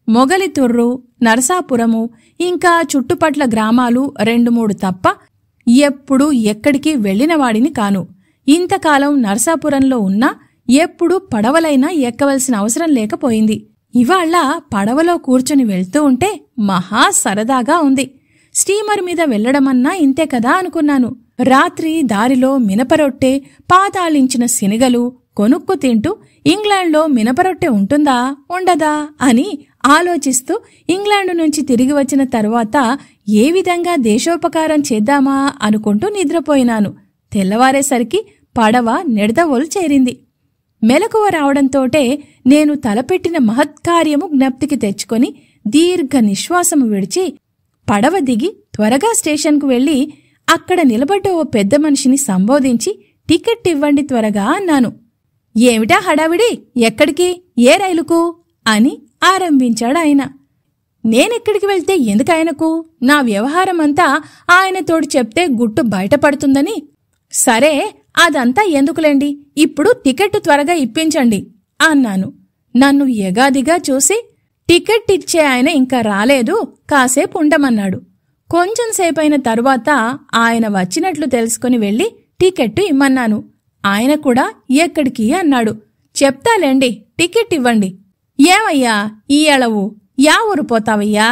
మొగలితుర్రు, నరసాపురము, ఇంకా చుట్టుపట్ల గ్రామాలు 2-3 తప్ప ఎప్పుడూ ఎక్కడికి వెళ్లినవాడిని కాను. ఇంతకాలం నరసాపురంలో ఉన్నా ఎప్పుడూ పడవలైనా ఎక్కవలసిన అవసరం లేకపోయింది. ఇవాళ పడవలో కూర్చుని వెళ్తూ ఉంటే మహా సరదాగా ఉంది. స్టీమర్ మీద వెళ్లడమన్నా ఇంతే కదా అనుకున్నాను. రాత్రి దారిలో మినపరొట్టె, పాతాళించిన శనగలు కొనుక్కు తింటూ ఇంగ్లాండ్లో మినపరొట్టె ఉంటుందా ఉండదా అని ఆలోచిస్తూ ఇంగ్లాండు నుంచి తిరిగి వచ్చిన తరువాత ఏ విధంగా దేశోపకారం చేద్దామా అనుకుంటూ నిద్రపోయినాను. తెల్లవారేసరికి పడవ నిడదవోలు చేరింది. మెలకువ రావడంతోటే నేను తలపెట్టిన మహత్కార్యము జ్ఞప్తికి తెచ్చుకొని దీర్ఘ నిశ్వాసము విడిచి పడవ దిగి త్వరగా స్టేషన్కు వెళ్లి అక్కడ నిలబడ్డ ఓ పెద్ద మనిషిని సంబోధించి టికెట్ ఇవ్వండి త్వరగా అన్నాను. ఏమిటా హడావిడి, ఎక్కడికి, ఏ రైలుకు అని ఆరంభించాడాయన. నేనెక్కడికి వెళ్తే ఎందుకాయనకు? నా వ్యవహారమంతా ఆయనతోడు చెప్తే గుట్టు బయటపడుతుందని. సరే, అదంతా ఎందుకులేండి, ఇప్పుడు టికెట్టు త్వరగా ఇప్పించండి అన్నాను. నన్ను ఎగాదిగా చూసి టికెట్ ఇచ్చే ఆయన ఇంకా రాలేదు, కాసేపు ఉండమన్నాడు. కొంచెం సేపైన తరువాత ఆయన వచ్చినట్లు తెలుసుకుని వెళ్లి టికెట్టు ఇమ్మన్నాను. ఆయన కూడా ఎక్కడికి అన్నాడు. చెప్తాలేండి, టికెట్ ఇవ్వండి. ఏమయ్యా ఈ ఎళవు, యా ఊరు పోతావయ్యా?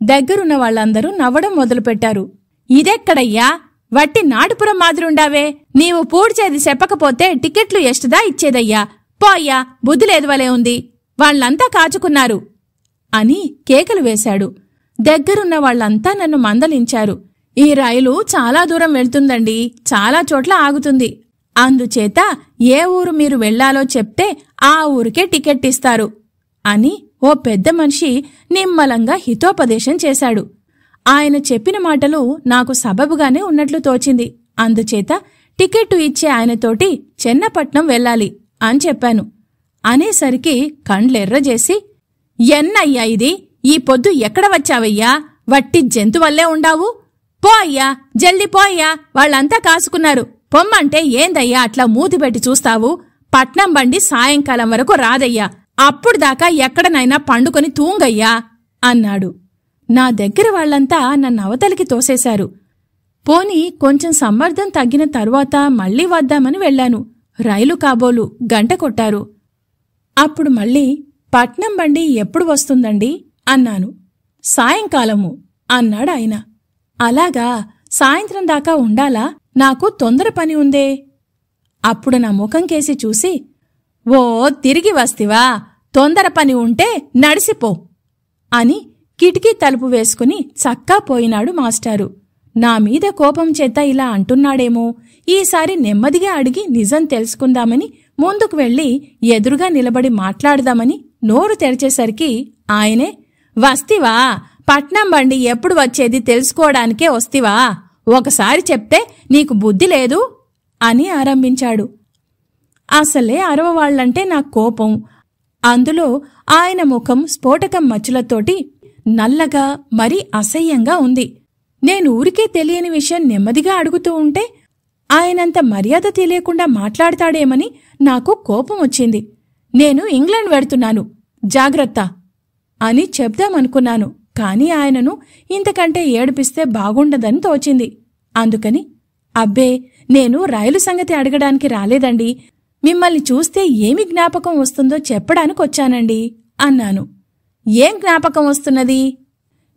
దగ్గరున్న వాళ్లందరూ నవ్వడం మొదలుపెట్టారు. ఇదెక్కడయ్యా, వట్టి నాటుపురం మాదిరుండావే, నీవు పూడ్చేది చెప్పకపోతే టికెట్లు ఎష్టదా ఇచ్చేదయ్యా, పో అయ్యా, బుద్ధిలేదువలే ఉంది, వాళ్లంతా కాచుకున్నారు అని కేకలు వేశాడు. దగ్గరున్న వాళ్లంతా నన్ను మందలించారు. ఈ రైలు చాలా దూరం వెళ్తుందండి, చాలా చోట్ల ఆగుతుంది, అందుచేత ఏ ఊరు మీరు వెళ్లాలో చెప్తే ఆ ఊరికే టికెట్ ఇస్తారు అని ఓ పెద్ద మనిషి నిమ్మలంగా హితోపదేశం చేశాడు. ఆయన చెప్పిన మాటలు నాకు సబబుగానే ఉన్నట్లు తోచింది. అందుచేత టికెట్టు ఇచ్చే ఆయనతోటి చెన్నపట్నం వెళ్ళాలి అని చెప్పాను. అనేసరికి కండ్లెర్రజేసి, ఎన్నయ్యా ఇది, ఈ పొద్దు ఎక్కడ వచ్చావయ్యా, వట్టి జంతువల్లే ఉండావు, పో అయ్యా, జల్దీ పో అయ్యా, వాళ్లంతా కాసుకున్నారు, పొమ్మంటే ఏందయ్యా అట్లా మూతిపెట్టి చూస్తావు, పట్నం బండి సాయంకాలం వరకు రాదయ్యా, అప్పుడు దాకా ఎక్కడనైనా పండుకొని తూంగయ్యా అన్నాడు. నా దగ్గర వాళ్లంతా నన్ను అవతలికి తోసేశారు. పోని కొంచెం సమ్మర్దం తగ్గిన తరువాత మళ్లీ వద్దామని వెళ్లాను. రైలు కాబోలు గంట కొట్టారు. అప్పుడు మళ్ళీ పట్నం బండి ఎప్పుడు వస్తుందండి అన్నాను. సాయంకాలము అన్నాడాయన. అలాగా, సాయంత్రం దాకా ఉండాలా, నాకు తొందర పని ఉందే. అప్పుడు నా ముఖం కేసి చూసి, ఓ తిరిగి వస్తివా, తొందర పని ఉంటే నడిసిపో అని కిటికీ తలుపు వేసుకుని చక్కా పోయినాడు మాస్టారు. నా మీద కోపం చేత ఇలా అంటున్నాడేమో, ఈసారి నెమ్మదిగా అడిగి నిజం తెలుసుకుందామని ముందుకు వెళ్లి ఎదురుగా నిలబడి మాట్లాడదామని నోరు తెరిచేసరికి ఆయనే, వస్తివా, పట్నం బండి ఎప్పుడు వచ్చేది తెలుసుకోవడానికే వస్తివా, ఒకసారి చెప్తే నీకు బుద్ధి లేదు అని ఆరంభించాడు. అసలే అరవవాళ్లంటే నా కోపం. అందులో ఆయన ముఖం స్ఫోటకం మచ్చులతోటి నల్లగా మరీ అసహ్యంగా ఉంది. నేను ఊరికే తెలియని విషయం నెమ్మదిగా అడుగుతూ ఉంటే ఆయనంత మర్యాద తెలియకుండా మాట్లాడతాడేమని నాకు కోపం వచ్చింది. నేను ఇంగ్లాండ్ వెడుతున్నాను, జాగ్రత్త అని చెప్దామనుకున్నాను. కాని ఆయనను ఇంతకంటే ఏడిపిస్తే బాగుండదని తోచింది. అందుకని, అబ్బే, నేను రైలు సంగతి అడగడానికి రాలేదండి, మిమ్మల్ని చూస్తే ఏమి జ్ఞాపకం వస్తుందో చెప్పడానికొచ్చానండి అన్నాను. ఏం జ్ఞాపకం వస్తున్నది?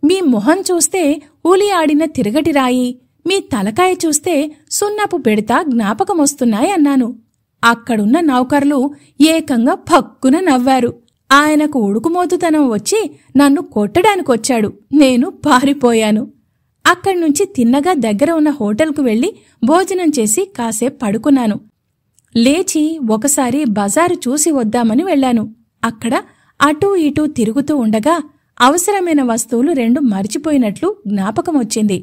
మీ మొహం చూస్తే ఊలి ఆడిన తిరగటిరాయి, మీ తలకాయ చూస్తే సున్నపు పెడతా జ్ఞాపకమొస్తున్నాయి అన్నాను. అక్కడున్న నౌకర్లు ఏకంగా పక్కున నవ్వారు. ఆయనకు ఉడుకుమోతుతనం వచ్చి నన్ను కొట్టడానికొచ్చాడు. నేను పారిపోయాను. అక్కడ్నుంచి తిన్నగా దగ్గర ఉన్న హోటల్కు వెళ్లి భోజనం చేసి కాసేపు పడుకున్నాను. లేచి ఒకసారి బజారు చూసి వద్దామని వెళ్లాను. అక్కడ అటూ ఇటూ తిరుగుతూ ఉండగా అవసరమైన వస్తువులు 2 మరిచిపోయినట్లు జ్ఞాపకమొచ్చింది.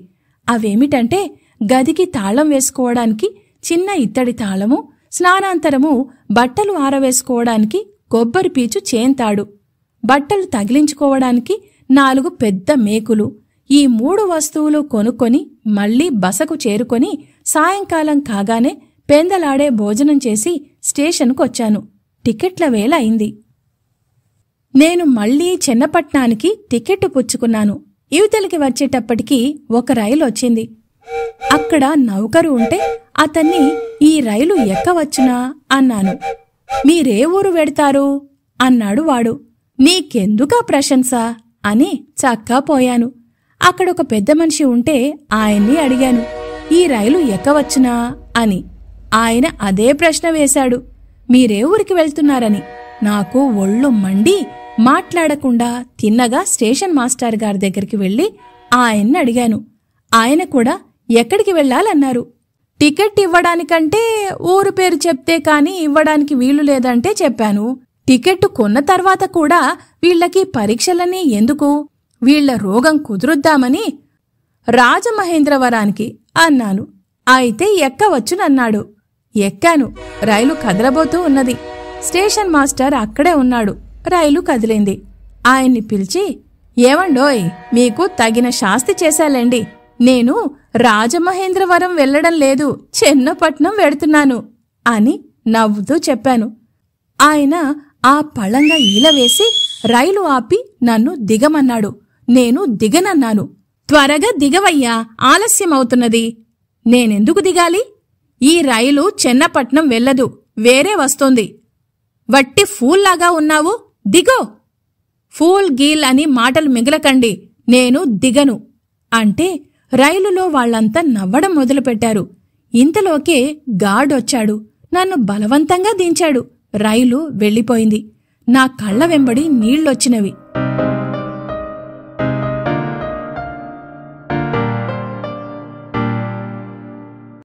అవేమిటంటే, గదికి తాళం వేసుకోవడానికి చిన్న ఇత్తడి తాళము, స్నానాంతరము బట్టలు ఆరవేసుకోవడానికి కొబ్బరి పీచు చేంతాడు, బట్టలు తగిలించుకోవడానికి 4 పెద్ద మేకులు. ఈ 3 వస్తువులు కొనుక్కొని మళ్లీ బసకు చేరుకొని సాయంకాలం కాగానే పెందలాడే భోజనం చేసి స్టేషన్కొచ్చాను. టికెట్ల వేళ అయింది. నేను మళ్లీ చెన్నపట్నానికి టికెట్టు పుచ్చుకున్నాను. ఇవతలికి వచ్చేటప్పటికి ఒక రైలు వచ్చింది. అక్కడ నౌకరు ఉంటే అతన్ని ఈ రైలు ఎక్కవచ్చునా అన్నాను. మీరే ఊరు వెడతారు అన్నాడు వాడు. నీకెందుకా ప్రశంస అని చక్కా పోయాను. అక్కడొక పెద్ద మనిషి ఉంటే ఆయన్ని అడిగాను, ఈ రైలు ఎక్కవచ్చునా అని. ఆయన అదే ప్రశ్న వేశాడు, మీరే ఊరికి వెళ్తున్నారని. నాకు ఒళ్ళు మండి మాట్లాడకుండా తిన్నగా స్టేషన్ మాస్టర్ గారి దగ్గరికి వెళ్లి ఆయన్ని అడిగాను. ఆయన కూడా ఎక్కడికి వెళ్లాలన్నారు. టికెట్ ఇవ్వడానికంటే ఊరు పేరు చెప్తే కాని ఇవ్వడానికి వీలు లేదంటే చెప్పాను. టికెట్టు కొన్న తర్వాత కూడా వీళ్లకి పరీక్షలన్నీ ఎందుకు, వీళ్ల రోగం కుదురుద్దామని రాజమహేంద్రవరానికి అన్నాను. అయితే ఎక్కవచ్చునన్నాడు. ఎక్కాను. రైలు కదలబోతూ ఉన్నది. స్టేషన్ మాస్టర్ అక్కడే ఉన్నాడు. రైలు కదిలింది. ఆయన్ని పిలిచి, ఏవండోయ్, మీకు తగిన శాస్తి చేశాలేండి. నేను రాజమహేంద్రవరం వెళ్లడం లేదు, చెన్నపట్నం వెడుతున్నాను అని నవ్వుతూ చెప్పాను. ఆయన ఆ పళంగా ఈలవేసి రైలు ఆపి నన్ను దిగమన్నాడు. నేను దిగనన్నాను. త్వరగా దిగవయ్యా, ఆలస్యమవుతున్నది. నేనెందుకు దిగాలి? ఈ రైలు చెన్నపట్నం వెళ్లదు, వేరే వస్తోంది. వట్టి ఫూల్లాగా ఉన్నావు, దిగో. ఫూల్ గీల్ అని మాటలు మిగలకండి, నేను దిగను అంటే రైలులో వాళ్లంతా నవ్వడం మొదలుపెట్టారు. ఇంతలోకే గార్డొచ్చాడు. నన్ను బలవంతంగా దించాడు. రైలు వెళ్ళిపోయింది. నా కళ్ల వెంబడి నీళ్లొచ్చినవి.